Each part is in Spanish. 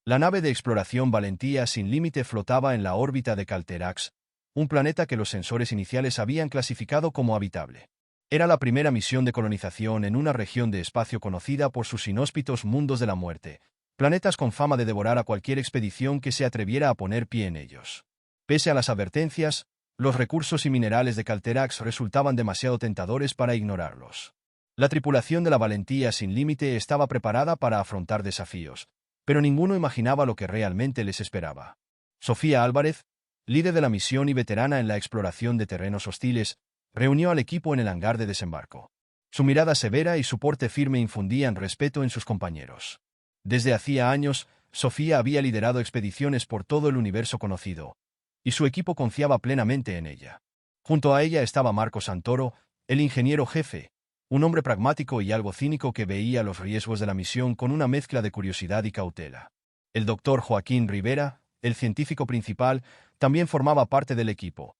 La nave de exploración Valentía sin límite flotaba en la órbita de Calterax, un planeta que los sensores iniciales habían clasificado como habitable. Era la primera misión de colonización en una región de espacio conocida por sus inhóspitos mundos de la muerte, planetas con fama de devorar a cualquier expedición que se atreviera a poner pie en ellos. Pese a las advertencias, los recursos y minerales de Calterax resultaban demasiado tentadores para ignorarlos. La tripulación de la Valentía sin límite estaba preparada para afrontar desafíos, pero ninguno imaginaba lo que realmente les esperaba. Sofía Álvarez, líder de la misión y veterana en la exploración de terrenos hostiles, reunió al equipo en el hangar de desembarco. Su mirada severa y su porte firme infundían respeto en sus compañeros. Desde hacía años, Sofía había liderado expediciones por todo el universo conocido, y su equipo confiaba plenamente en ella. Junto a ella estaba Marco Santoro, el ingeniero jefe, un hombre pragmático y algo cínico que veía los riesgos de la misión con una mezcla de curiosidad y cautela. El doctor Joaquín Rivera, el científico principal, también formaba parte del equipo.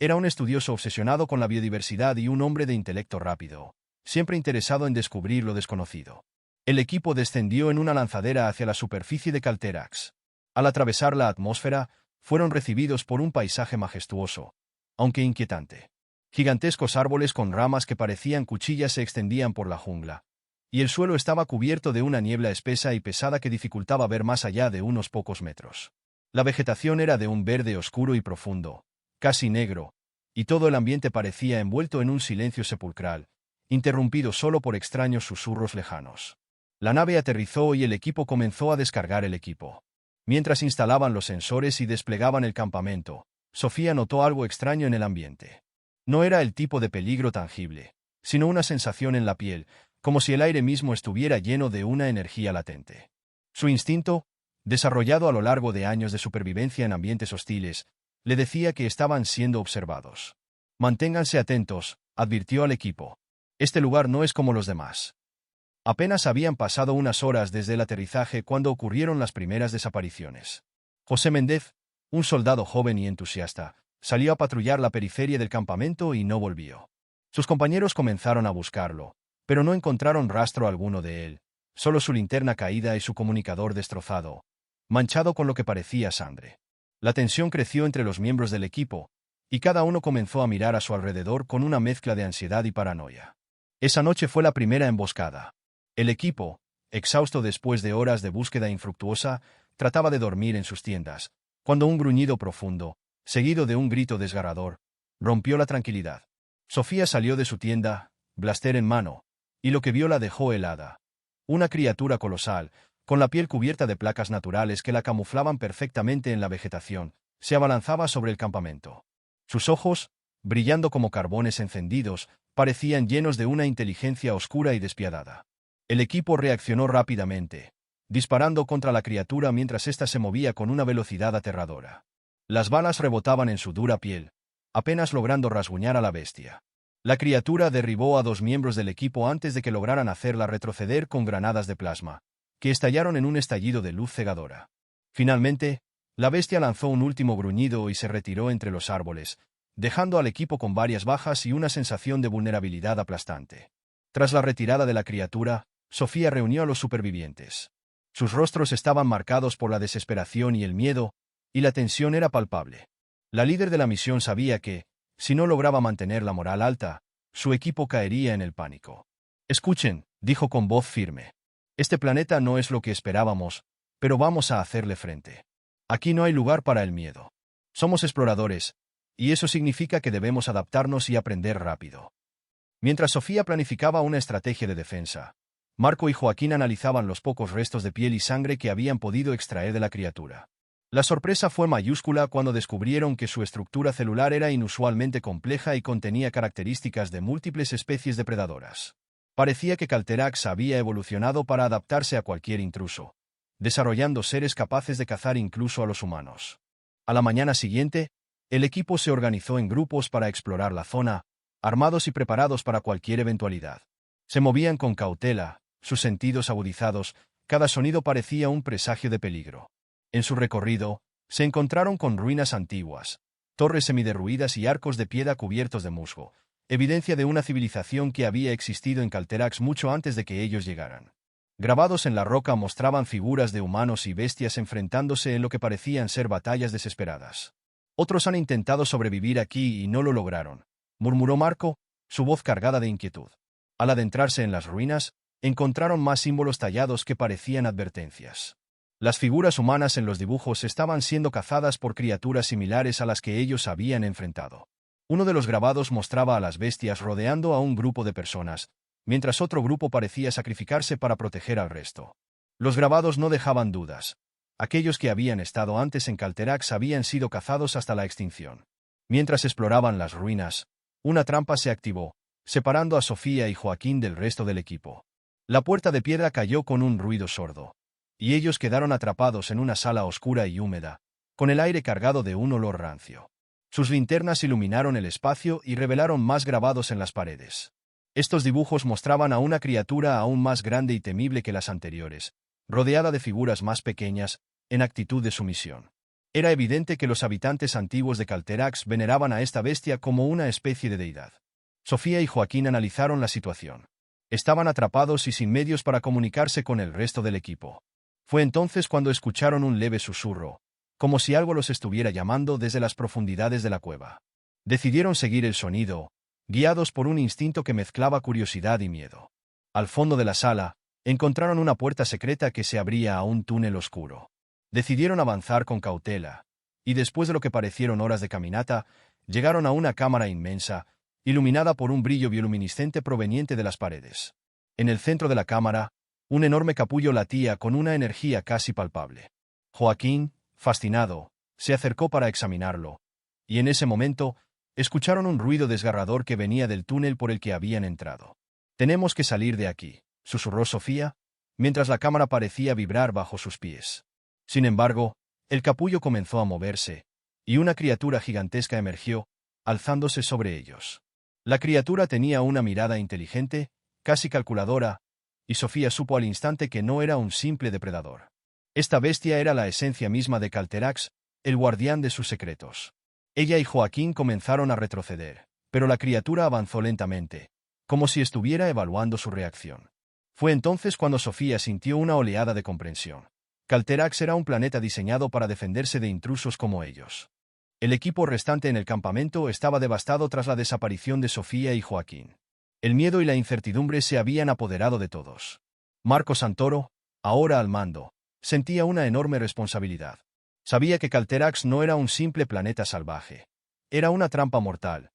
Era un estudioso obsesionado con la biodiversidad y un hombre de intelecto rápido, siempre interesado en descubrir lo desconocido. El equipo descendió en una lanzadera hacia la superficie de Calterax. Al atravesar la atmósfera, fueron recibidos por un paisaje majestuoso, aunque inquietante. Gigantescos árboles con ramas que parecían cuchillas se extendían por la jungla, y el suelo estaba cubierto de una niebla espesa y pesada que dificultaba ver más allá de unos pocos metros. La vegetación era de un verde oscuro y profundo, casi negro, y todo el ambiente parecía envuelto en un silencio sepulcral, interrumpido solo por extraños susurros lejanos. La nave aterrizó y el equipo comenzó a descargar el equipo. Mientras instalaban los sensores y desplegaban el campamento, Sofía notó algo extraño en el ambiente. No era el tipo de peligro tangible, sino una sensación en la piel, como si el aire mismo estuviera lleno de una energía latente. Su instinto, desarrollado a lo largo de años de supervivencia en ambientes hostiles, le decía que estaban siendo observados. Manténganse atentos, advirtió al equipo. Este lugar no es como los demás. Apenas habían pasado unas horas desde el aterrizaje cuando ocurrieron las primeras desapariciones. José Méndez, un soldado joven y entusiasta, salió a patrullar la periferia del campamento y no volvió. Sus compañeros comenzaron a buscarlo, pero no encontraron rastro alguno de él, solo su linterna caída y su comunicador destrozado, manchado con lo que parecía sangre. La tensión creció entre los miembros del equipo, y cada uno comenzó a mirar a su alrededor con una mezcla de ansiedad y paranoia. Esa noche fue la primera emboscada. El equipo, exhausto después de horas de búsqueda infructuosa, trataba de dormir en sus tiendas, cuando un gruñido profundo, seguido de un grito desgarrador, rompió la tranquilidad. Sofía salió de su tienda, blaster en mano, y lo que vio la dejó helada. Una criatura colosal, con la piel cubierta de placas naturales que la camuflaban perfectamente en la vegetación, se abalanzaba sobre el campamento. Sus ojos, brillando como carbones encendidos, parecían llenos de una inteligencia oscura y despiadada. El equipo reaccionó rápidamente, disparando contra la criatura mientras ésta se movía con una velocidad aterradora. Las balas rebotaban en su dura piel, apenas logrando rasguñar a la bestia. La criatura derribó a 2 miembros del equipo antes de que lograran hacerla retroceder con granadas de plasma, que estallaron en un estallido de luz cegadora. Finalmente, la bestia lanzó un último gruñido y se retiró entre los árboles, dejando al equipo con varias bajas y una sensación de vulnerabilidad aplastante. Tras la retirada de la criatura, Sofía reunió a los supervivientes. Sus rostros estaban marcados por la desesperación y el miedo, y la tensión era palpable. La líder de la misión sabía que, si no lograba mantener la moral alta, su equipo caería en el pánico. «Escuchen», dijo con voz firme. «Este planeta no es lo que esperábamos, pero vamos a hacerle frente. Aquí no hay lugar para el miedo. Somos exploradores, y eso significa que debemos adaptarnos y aprender rápido». Mientras Sofía planificaba una estrategia de defensa, Marco y Joaquín analizaban los pocos restos de piel y sangre que habían podido extraer de la criatura. La sorpresa fue mayúscula cuando descubrieron que su estructura celular era inusualmente compleja y contenía características de múltiples especies depredadoras. Parecía que Calterax había evolucionado para adaptarse a cualquier intruso, desarrollando seres capaces de cazar incluso a los humanos. A la mañana siguiente, el equipo se organizó en grupos para explorar la zona, armados y preparados para cualquier eventualidad. Se movían con cautela, sus sentidos agudizados, cada sonido parecía un presagio de peligro. En su recorrido, se encontraron con ruinas antiguas, torres semiderruidas y arcos de piedra cubiertos de musgo, evidencia de una civilización que había existido en Calterax mucho antes de que ellos llegaran. Grabados en la roca mostraban figuras de humanos y bestias enfrentándose en lo que parecían ser batallas desesperadas. Otros han intentado sobrevivir aquí y no lo lograron, murmuró Marco, su voz cargada de inquietud. Al adentrarse en las ruinas, encontraron más símbolos tallados que parecían advertencias. Las figuras humanas en los dibujos estaban siendo cazadas por criaturas similares a las que ellos habían enfrentado. Uno de los grabados mostraba a las bestias rodeando a un grupo de personas, mientras otro grupo parecía sacrificarse para proteger al resto. Los grabados no dejaban dudas. Aquellos que habían estado antes en Calterax habían sido cazados hasta la extinción. Mientras exploraban las ruinas, una trampa se activó, separando a Sofía y Joaquín del resto del equipo. La puerta de piedra cayó con un ruido sordo, y ellos quedaron atrapados en una sala oscura y húmeda, con el aire cargado de un olor rancio. Sus linternas iluminaron el espacio y revelaron más grabados en las paredes. Estos dibujos mostraban a una criatura aún más grande y temible que las anteriores, rodeada de figuras más pequeñas, en actitud de sumisión. Era evidente que los habitantes antiguos de Calterax veneraban a esta bestia como una especie de deidad. Sofía y Joaquín analizaron la situación. Estaban atrapados y sin medios para comunicarse con el resto del equipo. Fue entonces cuando escucharon un leve susurro, como si algo los estuviera llamando desde las profundidades de la cueva. Decidieron seguir el sonido, guiados por un instinto que mezclaba curiosidad y miedo. Al fondo de la sala, encontraron una puerta secreta que se abría a un túnel oscuro. Decidieron avanzar con cautela, y después de lo que parecieron horas de caminata, llegaron a una cámara inmensa, iluminada por un brillo bioluminiscente proveniente de las paredes. En el centro de la cámara, un enorme capullo latía con una energía casi palpable. Joaquín, fascinado, se acercó para examinarlo, y en ese momento, escucharon un ruido desgarrador que venía del túnel por el que habían entrado. «Tenemos que salir de aquí», susurró Sofía, mientras la cámara parecía vibrar bajo sus pies. Sin embargo, el capullo comenzó a moverse, y una criatura gigantesca emergió, alzándose sobre ellos. La criatura tenía una mirada inteligente, casi calculadora, y Sofía supo al instante que no era un simple depredador. Esta bestia era la esencia misma de Calterax, el guardián de sus secretos. Ella y Joaquín comenzaron a retroceder, pero la criatura avanzó lentamente, como si estuviera evaluando su reacción. Fue entonces cuando Sofía sintió una oleada de comprensión. Calterax era un planeta diseñado para defenderse de intrusos como ellos. El equipo restante en el campamento estaba devastado tras la desaparición de Sofía y Joaquín. El miedo y la incertidumbre se habían apoderado de todos. Marco Santoro, ahora al mando, sentía una enorme responsabilidad. Sabía que Calterax no era un simple planeta salvaje. Era una trampa mortal,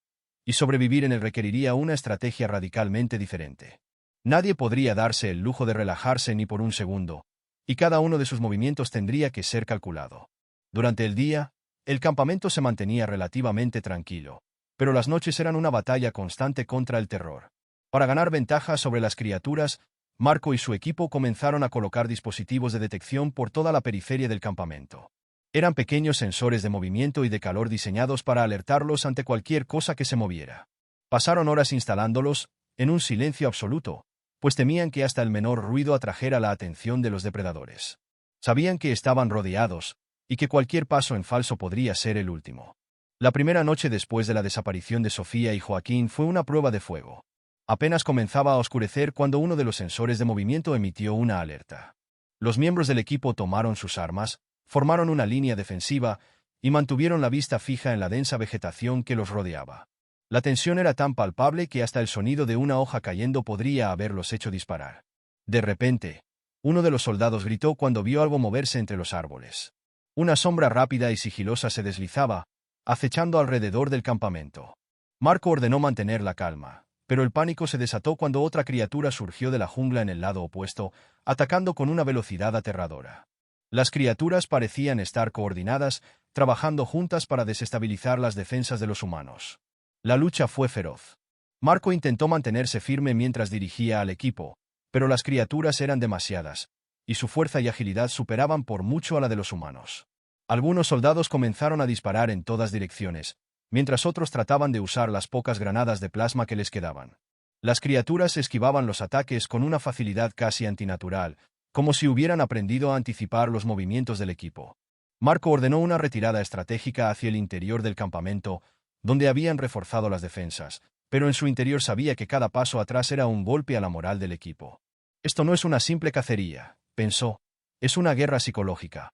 y sobrevivir en él requeriría una estrategia radicalmente diferente. Nadie podría darse el lujo de relajarse ni por un segundo, y cada uno de sus movimientos tendría que ser calculado. Durante el día, el campamento se mantenía relativamente tranquilo, pero las noches eran una batalla constante contra el terror. Para ganar ventaja sobre las criaturas, Marco y su equipo comenzaron a colocar dispositivos de detección por toda la periferia del campamento. Eran pequeños sensores de movimiento y de calor diseñados para alertarlos ante cualquier cosa que se moviera. Pasaron horas instalándolos, en un silencio absoluto, pues temían que hasta el menor ruido atrajera la atención de los depredadores. Sabían que estaban rodeados, y que cualquier paso en falso podría ser el último. La primera noche después de la desaparición de Sofía y Joaquín fue una prueba de fuego. Apenas comenzaba a oscurecer cuando uno de los sensores de movimiento emitió una alerta. Los miembros del equipo tomaron sus armas, formaron una línea defensiva y mantuvieron la vista fija en la densa vegetación que los rodeaba. La tensión era tan palpable que hasta el sonido de una hoja cayendo podría haberlos hecho disparar. De repente, uno de los soldados gritó cuando vio algo moverse entre los árboles. Una sombra rápida y sigilosa se deslizaba, acechando alrededor del campamento. Marco ordenó mantener la calma, pero el pánico se desató cuando otra criatura surgió de la jungla en el lado opuesto, atacando con una velocidad aterradora. Las criaturas parecían estar coordinadas, trabajando juntas para desestabilizar las defensas de los humanos. La lucha fue feroz. Marco intentó mantenerse firme mientras dirigía al equipo, pero las criaturas eran demasiadas, y su fuerza y agilidad superaban por mucho a la de los humanos. Algunos soldados comenzaron a disparar en todas direcciones, mientras otros trataban de usar las pocas granadas de plasma que les quedaban. Las criaturas esquivaban los ataques con una facilidad casi antinatural, como si hubieran aprendido a anticipar los movimientos del equipo. Marco ordenó una retirada estratégica hacia el interior del campamento, donde habían reforzado las defensas, pero en su interior sabía que cada paso atrás era un golpe a la moral del equipo. Esto no es una simple cacería, pensó. Es una guerra psicológica.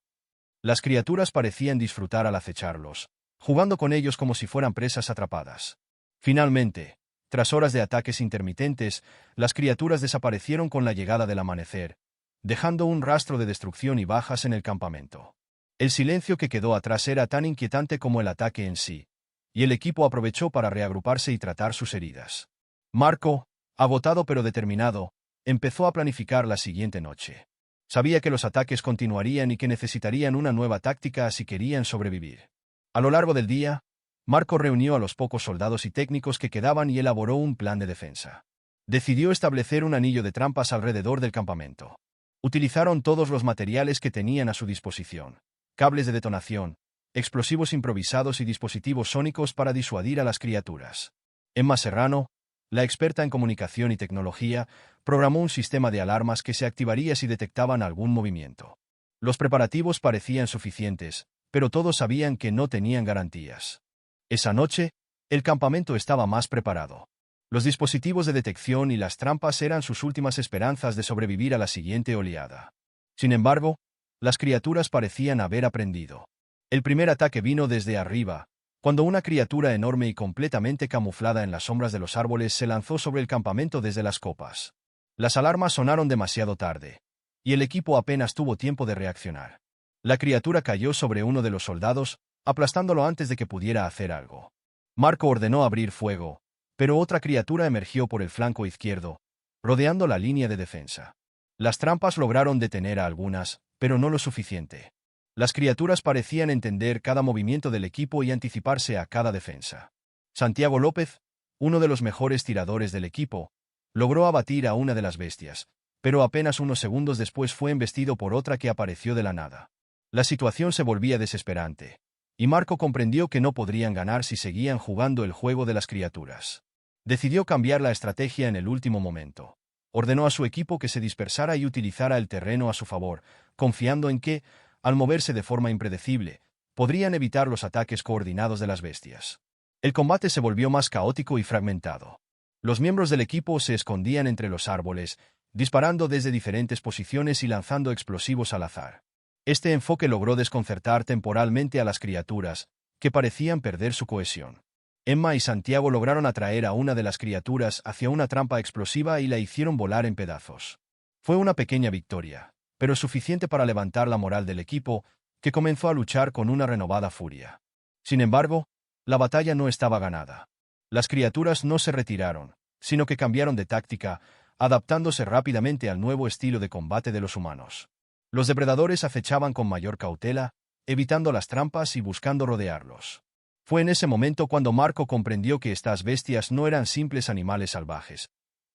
Las criaturas parecían disfrutar al acecharlos, jugando con ellos como si fueran presas atrapadas. Finalmente, tras horas de ataques intermitentes, las criaturas desaparecieron con la llegada del amanecer, dejando un rastro de destrucción y bajas en el campamento. El silencio que quedó atrás era tan inquietante como el ataque en sí, y el equipo aprovechó para reagruparse y tratar sus heridas. Marco, agotado pero determinado, empezó a planificar la siguiente noche. Sabía que los ataques continuarían y que necesitarían una nueva táctica si querían sobrevivir. A lo largo del día, Marco reunió a los pocos soldados y técnicos que quedaban y elaboró un plan de defensa. Decidió establecer un anillo de trampas alrededor del campamento. Utilizaron todos los materiales que tenían a su disposición: cables de detonación, explosivos improvisados y dispositivos sónicos para disuadir a las criaturas. Emma Serrano, la experta en comunicación y tecnología, programó un sistema de alarmas que se activaría si detectaban algún movimiento. Los preparativos parecían suficientes, pero todos sabían que no tenían garantías. Esa noche, el campamento estaba más preparado. Los dispositivos de detección y las trampas eran sus últimas esperanzas de sobrevivir a la siguiente oleada. Sin embargo, las criaturas parecían haber aprendido. El primer ataque vino desde arriba, cuando una criatura enorme y completamente camuflada en las sombras de los árboles se lanzó sobre el campamento desde las copas. Las alarmas sonaron demasiado tarde, y el equipo apenas tuvo tiempo de reaccionar. La criatura cayó sobre uno de los soldados, aplastándolo antes de que pudiera hacer algo. Marco ordenó abrir fuego, pero otra criatura emergió por el flanco izquierdo, rodeando la línea de defensa. Las trampas lograron detener a algunas, pero no lo suficiente. Las criaturas parecían entender cada movimiento del equipo y anticiparse a cada defensa. Santiago López, uno de los mejores tiradores del equipo, logró abatir a una de las bestias, pero apenas unos segundos después fue embestido por otra que apareció de la nada. La situación se volvía desesperante, y Marco comprendió que no podrían ganar si seguían jugando el juego de las criaturas. Decidió cambiar la estrategia en el último momento. Ordenó a su equipo que se dispersara y utilizara el terreno a su favor, confiando en que, al moverse de forma impredecible, podrían evitar los ataques coordinados de las bestias. El combate se volvió más caótico y fragmentado. Los miembros del equipo se escondían entre los árboles, disparando desde diferentes posiciones y lanzando explosivos al azar. Este enfoque logró desconcertar temporalmente a las criaturas, que parecían perder su cohesión. Emma y Santiago lograron atraer a una de las criaturas hacia una trampa explosiva y la hicieron volar en pedazos. Fue una pequeña victoria, pero suficiente para levantar la moral del equipo, que comenzó a luchar con una renovada furia. Sin embargo, la batalla no estaba ganada. Las criaturas no se retiraron, sino que cambiaron de táctica, adaptándose rápidamente al nuevo estilo de combate de los humanos. Los depredadores acechaban con mayor cautela, evitando las trampas y buscando rodearlos. Fue en ese momento cuando Marco comprendió que estas bestias no eran simples animales salvajes.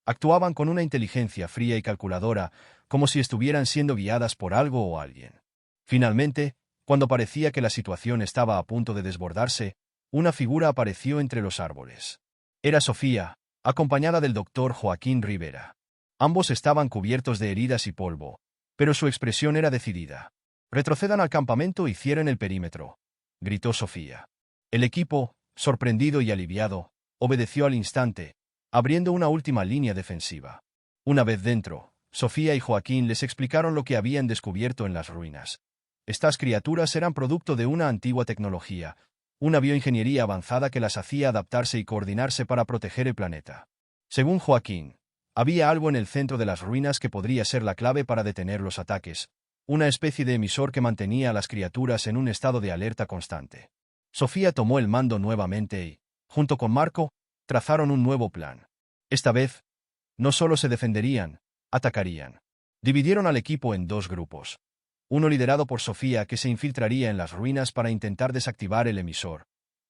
Actuaban con una inteligencia fría y calculadora, como si estuvieran siendo guiadas por algo o alguien. Finalmente, cuando parecía que la situación estaba a punto de desbordarse, una figura apareció entre los árboles. Era Sofía, acompañada del doctor Joaquín Rivera. Ambos estaban cubiertos de heridas y polvo, pero su expresión era decidida. «Retrocedan al campamento y cierren el perímetro», gritó Sofía. El equipo, sorprendido y aliviado, obedeció al instante, abriendo una última línea defensiva. Una vez dentro, Sofía y Joaquín les explicaron lo que habían descubierto en las ruinas. Estas criaturas eran producto de una antigua tecnología, una bioingeniería avanzada que las hacía adaptarse y coordinarse para proteger el planeta. Según Joaquín, había algo en el centro de las ruinas que podría ser la clave para detener los ataques, una especie de emisor que mantenía a las criaturas en un estado de alerta constante. Sofía tomó el mando nuevamente y, junto con Marco, trazaron un nuevo plan. Esta vez, no solo se defenderían, atacarían. Dividieron al equipo en dos grupos. Uno liderado por Sofía, que se infiltraría en las ruinas para intentar desactivar el emisor,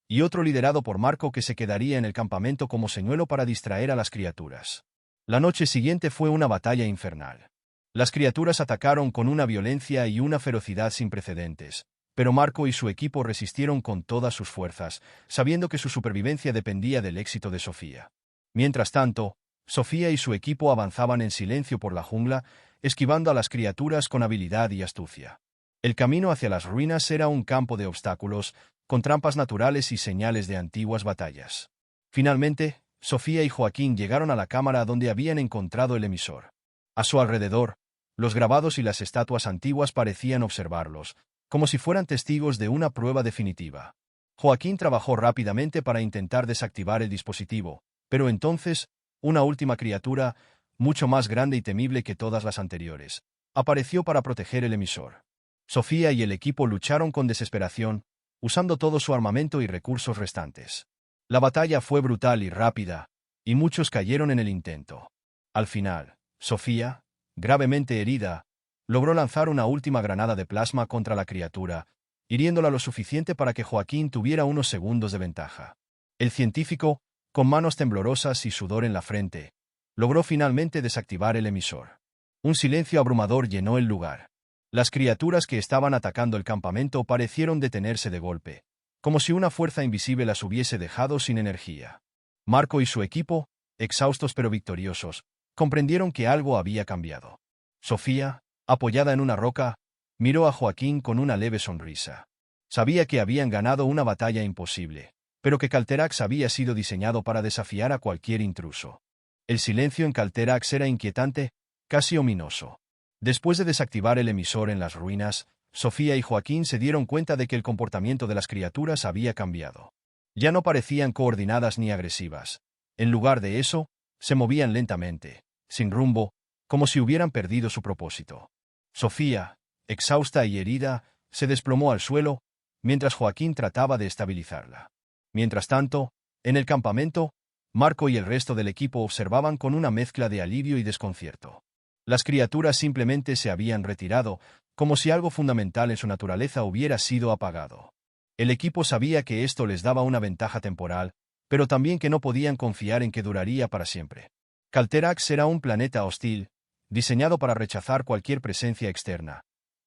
y otro liderado por Marco, que se quedaría en el campamento como señuelo para distraer a las criaturas. La noche siguiente fue una batalla infernal. Las criaturas atacaron con una violencia y una ferocidad sin precedentes, pero Marco y su equipo resistieron con todas sus fuerzas, sabiendo que su supervivencia dependía del éxito de Sofía. Mientras tanto, Sofía y su equipo avanzaban en silencio por la jungla, esquivando a las criaturas con habilidad y astucia. El camino hacia las ruinas era un campo de obstáculos, con trampas naturales y señales de antiguas batallas. Finalmente, Sofía y Joaquín llegaron a la cámara donde habían encontrado el emisor. A su alrededor, los grabados y las estatuas antiguas parecían observarlos, como si fueran testigos de una prueba definitiva. Joaquín trabajó rápidamente para intentar desactivar el dispositivo, pero entonces, una última criatura, mucho más grande y temible que todas las anteriores, apareció para proteger el emisor. Sofía y el equipo lucharon con desesperación, usando todo su armamento y recursos restantes. La batalla fue brutal y rápida, y muchos cayeron en el intento. Al final, Sofía, gravemente herida, logró lanzar una última granada de plasma contra la criatura, hiriéndola lo suficiente para que Joaquín tuviera unos segundos de ventaja. El científico, con manos temblorosas y sudor en la frente, logró finalmente desactivar el emisor. Un silencio abrumador llenó el lugar. Las criaturas que estaban atacando el campamento parecieron detenerse de golpe, como si una fuerza invisible las hubiese dejado sin energía. Marco y su equipo, exhaustos pero victoriosos, comprendieron que algo había cambiado. Sofía, apoyada en una roca, miró a Joaquín con una leve sonrisa. Sabía que habían ganado una batalla imposible, pero que Calterax había sido diseñado para desafiar a cualquier intruso. El silencio en Calterax era inquietante, casi ominoso. Después de desactivar el emisor en las ruinas, Sofía y Joaquín se dieron cuenta de que el comportamiento de las criaturas había cambiado. Ya no parecían coordinadas ni agresivas. En lugar de eso, se movían lentamente, sin rumbo, como si hubieran perdido su propósito. Sofía, exhausta y herida, se desplomó al suelo, mientras Joaquín trataba de estabilizarla. Mientras tanto, en el campamento, Marco y el resto del equipo observaban con una mezcla de alivio y desconcierto. Las criaturas simplemente se habían retirado, como si algo fundamental en su naturaleza hubiera sido apagado. El equipo sabía que esto les daba una ventaja temporal, pero también que no podían confiar en que duraría para siempre. Calterax era un planeta hostil, diseñado para rechazar cualquier presencia externa,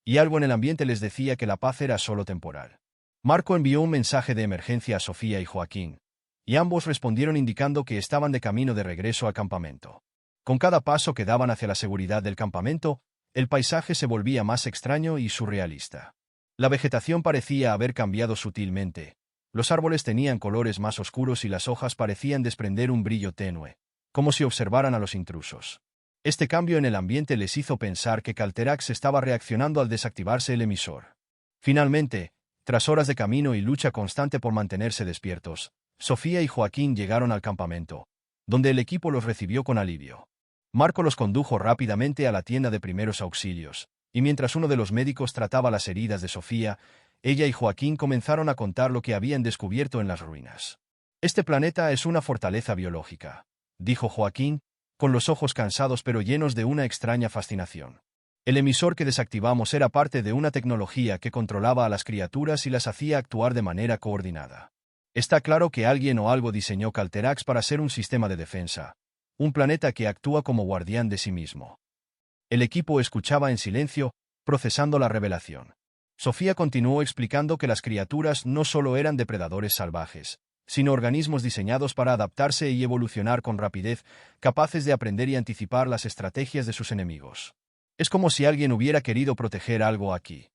y algo en el ambiente les decía que la paz era solo temporal. Marco envió un mensaje de emergencia a Sofía y Joaquín, y ambos respondieron indicando que estaban de camino de regreso al campamento. Con cada paso que daban hacia la seguridad del campamento, el paisaje se volvía más extraño y surrealista. La vegetación parecía haber cambiado sutilmente. Los árboles tenían colores más oscuros y las hojas parecían desprender un brillo tenue, como si observaran a los intrusos. Este cambio en el ambiente les hizo pensar que Calterax estaba reaccionando al desactivarse el emisor. Finalmente, tras horas de camino y lucha constante por mantenerse despiertos, Sofía y Joaquín llegaron al campamento, donde el equipo los recibió con alivio. Marco los condujo rápidamente a la tienda de primeros auxilios, y mientras uno de los médicos trataba las heridas de Sofía, ella y Joaquín comenzaron a contar lo que habían descubierto en las ruinas. «Este planeta es una fortaleza biológica», dijo Joaquín, con los ojos cansados pero llenos de una extraña fascinación. «El emisor que desactivamos era parte de una tecnología que controlaba a las criaturas y las hacía actuar de manera coordinada. Está claro que alguien o algo diseñó Calterax para ser un sistema de defensa, un planeta que actúa como guardián de sí mismo». El equipo escuchaba en silencio, procesando la revelación. Sofía continuó explicando que las criaturas no solo eran depredadores salvajes, sino organismos diseñados para adaptarse y evolucionar con rapidez, capaces de aprender y anticipar las estrategias de sus enemigos. Es como si alguien hubiera querido proteger algo aquí.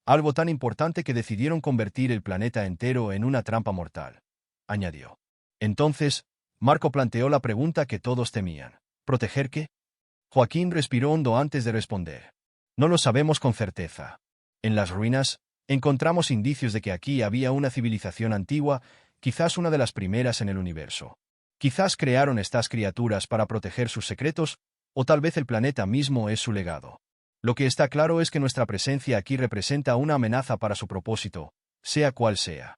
Algo tan importante que decidieron convertir el planeta entero en una trampa mortal, añadió. Entonces, Marco planteó la pregunta que todos temían. ¿Proteger qué? Joaquín respiró hondo antes de responder. No lo sabemos con certeza. En las ruinas, encontramos indicios de que aquí había una civilización antigua, quizás una de las primeras en el universo. Quizás crearon estas criaturas para proteger sus secretos, o tal vez el planeta mismo es su legado. Lo que está claro es que nuestra presencia aquí representa una amenaza para su propósito, sea cual sea.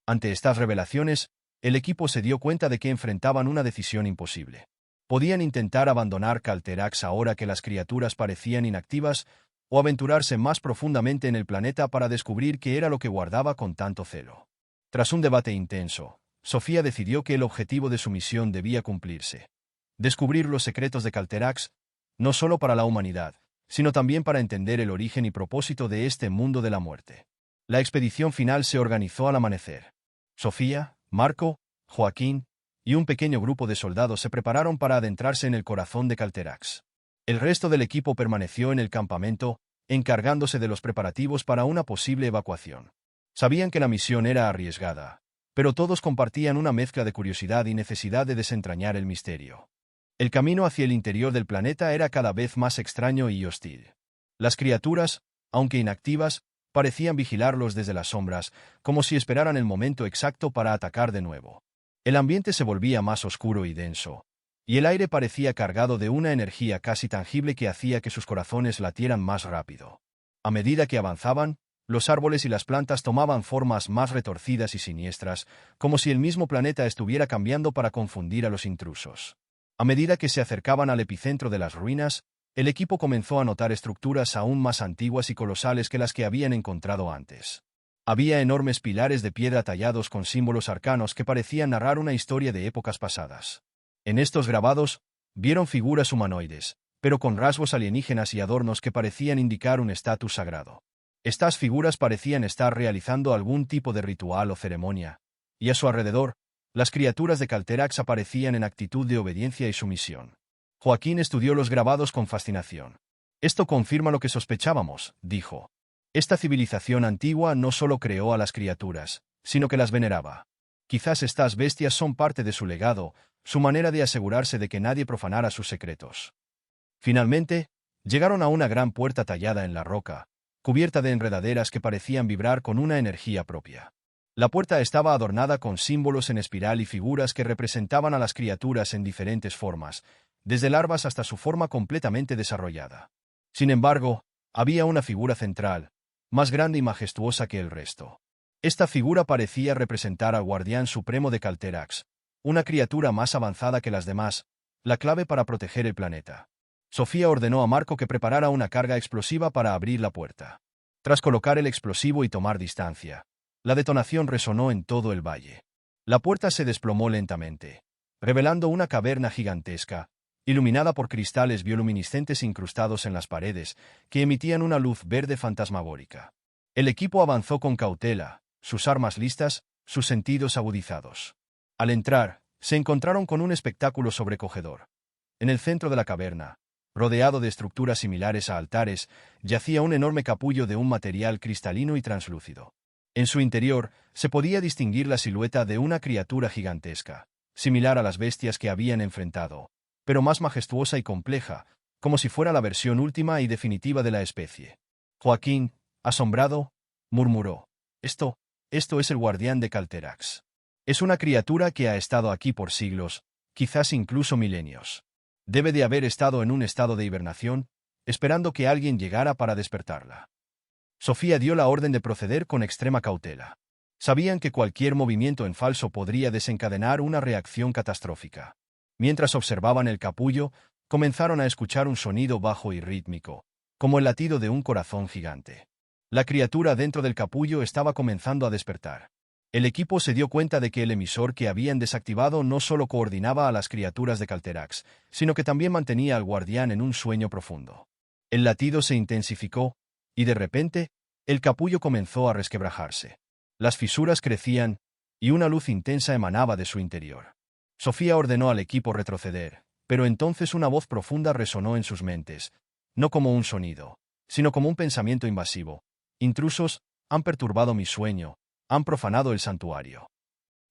Ante estas revelaciones, el equipo se dio cuenta de que enfrentaban una decisión imposible. Podían intentar abandonar Calterax ahora que las criaturas parecían inactivas, o aventurarse más profundamente en el planeta para descubrir qué era lo que guardaba con tanto celo. Tras un debate intenso, Sofía decidió que el objetivo de su misión debía cumplirse. Descubrir los secretos de Calterax, no solo para la humanidad, sino también para entender el origen y propósito de este mundo de la muerte. La expedición final se organizó al amanecer. Sofía, Marco, Joaquín y un pequeño grupo de soldados se prepararon para adentrarse en el corazón de Calterax. El resto del equipo permaneció en el campamento, encargándose de los preparativos para una posible evacuación. Sabían que la misión era arriesgada, pero todos compartían una mezcla de curiosidad y necesidad de desentrañar el misterio. El camino hacia el interior del planeta era cada vez más extraño y hostil. Las criaturas, aunque inactivas, parecían vigilarlos desde las sombras, como si esperaran el momento exacto para atacar de nuevo. El ambiente se volvía más oscuro y denso, y el aire parecía cargado de una energía casi tangible que hacía que sus corazones latieran más rápido. A medida que avanzaban, los árboles y las plantas tomaban formas más retorcidas y siniestras, como si el mismo planeta estuviera cambiando para confundir a los intrusos. A medida que se acercaban al epicentro de las ruinas, el equipo comenzó a notar estructuras aún más antiguas y colosales que las que habían encontrado antes. Había enormes pilares de piedra tallados con símbolos arcanos que parecían narrar una historia de épocas pasadas. En estos grabados, vieron figuras humanoides, pero con rasgos alienígenas y adornos que parecían indicar un estatus sagrado. Estas figuras parecían estar realizando algún tipo de ritual o ceremonia, y a su alrededor, las criaturas de Calterax aparecían en actitud de obediencia y sumisión. Joaquín estudió los grabados con fascinación. Esto confirma lo que sospechábamos, dijo. Esta civilización antigua no solo creó a las criaturas, sino que las veneraba. Quizás estas bestias son parte de su legado, su manera de asegurarse de que nadie profanara sus secretos. Finalmente, llegaron a una gran puerta tallada en la roca, cubierta de enredaderas que parecían vibrar con una energía propia. La puerta estaba adornada con símbolos en espiral y figuras que representaban a las criaturas en diferentes formas, desde larvas hasta su forma completamente desarrollada. Sin embargo, había una figura central, más grande y majestuosa que el resto. Esta figura parecía representar al guardián supremo de Calterax, una criatura más avanzada que las demás, la clave para proteger el planeta. Sofía ordenó a Marco que preparara una carga explosiva para abrir la puerta. Tras colocar el explosivo y tomar distancia, la detonación resonó en todo el valle. La puerta se desplomó lentamente, revelando una caverna gigantesca, iluminada por cristales bioluminiscentes incrustados en las paredes, que emitían una luz verde fantasmagórica. El equipo avanzó con cautela, sus armas listas, sus sentidos agudizados. Al entrar, se encontraron con un espectáculo sobrecogedor. En el centro de la caverna, rodeado de estructuras similares a altares, yacía un enorme capullo de un material cristalino y translúcido. En su interior, se podía distinguir la silueta de una criatura gigantesca, similar a las bestias que habían enfrentado, pero más majestuosa y compleja, como si fuera la versión última y definitiva de la especie. Joaquín, asombrado, murmuró: Esto es el guardián de Calterax. Es una criatura que ha estado aquí por siglos, quizás incluso milenios. Debe de haber estado en un estado de hibernación, esperando que alguien llegara para despertarla. Sofía dio la orden de proceder con extrema cautela. Sabían que cualquier movimiento en falso podría desencadenar una reacción catastrófica. Mientras observaban el capullo, comenzaron a escuchar un sonido bajo y rítmico, como el latido de un corazón gigante. La criatura dentro del capullo estaba comenzando a despertar. El equipo se dio cuenta de que el emisor que habían desactivado no solo coordinaba a las criaturas de Calterax, sino que también mantenía al guardián en un sueño profundo. El latido se intensificó, y de repente, el capullo comenzó a resquebrajarse. Las fisuras crecían, y una luz intensa emanaba de su interior. Sofía ordenó al equipo retroceder, pero entonces una voz profunda resonó en sus mentes, no como un sonido, sino como un pensamiento invasivo. Intrusos, han perturbado mi sueño, han profanado el santuario.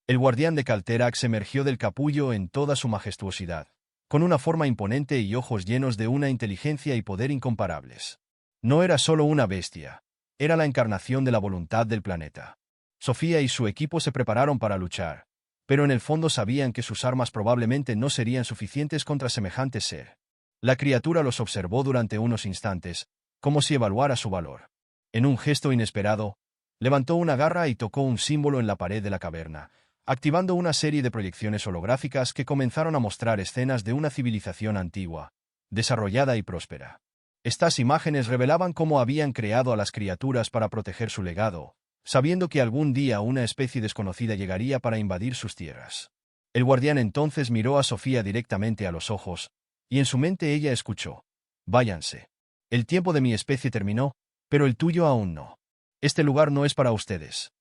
El guardián de Calterax emergió del capullo en toda su majestuosidad, con una forma imponente y ojos llenos de una inteligencia y poder incomparables. No era solo una bestia, era la encarnación de la voluntad del planeta. Sofía y su equipo se prepararon para luchar, pero en el fondo sabían que sus armas probablemente no serían suficientes contra semejante ser. La criatura los observó durante unos instantes, como si evaluara su valor. En un gesto inesperado, levantó una garra y tocó un símbolo en la pared de la caverna, activando una serie de proyecciones holográficas que comenzaron a mostrar escenas de una civilización antigua, desarrollada y próspera. Estas imágenes revelaban cómo habían creado a las criaturas para proteger su legado, sabiendo que algún día una especie desconocida llegaría para invadir sus tierras. El guardián entonces miró a Sofía directamente a los ojos, y en su mente ella escuchó: Váyanse. El tiempo de mi especie terminó, pero el tuyo aún no. Este lugar no es para ustedes.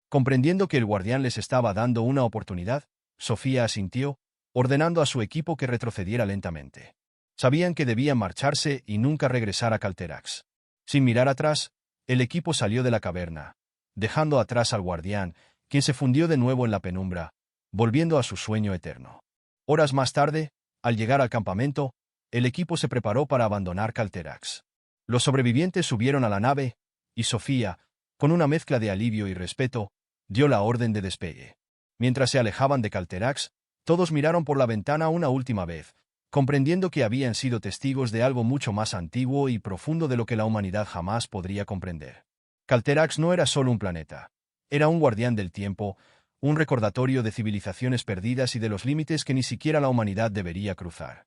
Comprendiendo que el guardián les estaba dando una oportunidad, Sofía asintió, ordenando a su equipo que retrocediera lentamente. Sabían que debían marcharse y nunca regresar a Calterax. Sin mirar atrás, el equipo salió de la caverna, dejando atrás al guardián, quien se fundió de nuevo en la penumbra, volviendo a su sueño eterno. Horas más tarde, Al llegar al campamento, el equipo se preparó para abandonar Calterax. Los sobrevivientes subieron a la nave, y Sofía, con una mezcla de alivio y respeto, dio la orden de despegue. Mientras se alejaban de Calterax, todos miraron por la ventana una última vez, comprendiendo que habían sido testigos de algo mucho más antiguo y profundo de lo que la humanidad jamás podría comprender. Calterax no era solo un planeta. Era un guardián del tiempo, un recordatorio de civilizaciones perdidas y de los límites que ni siquiera la humanidad debería cruzar.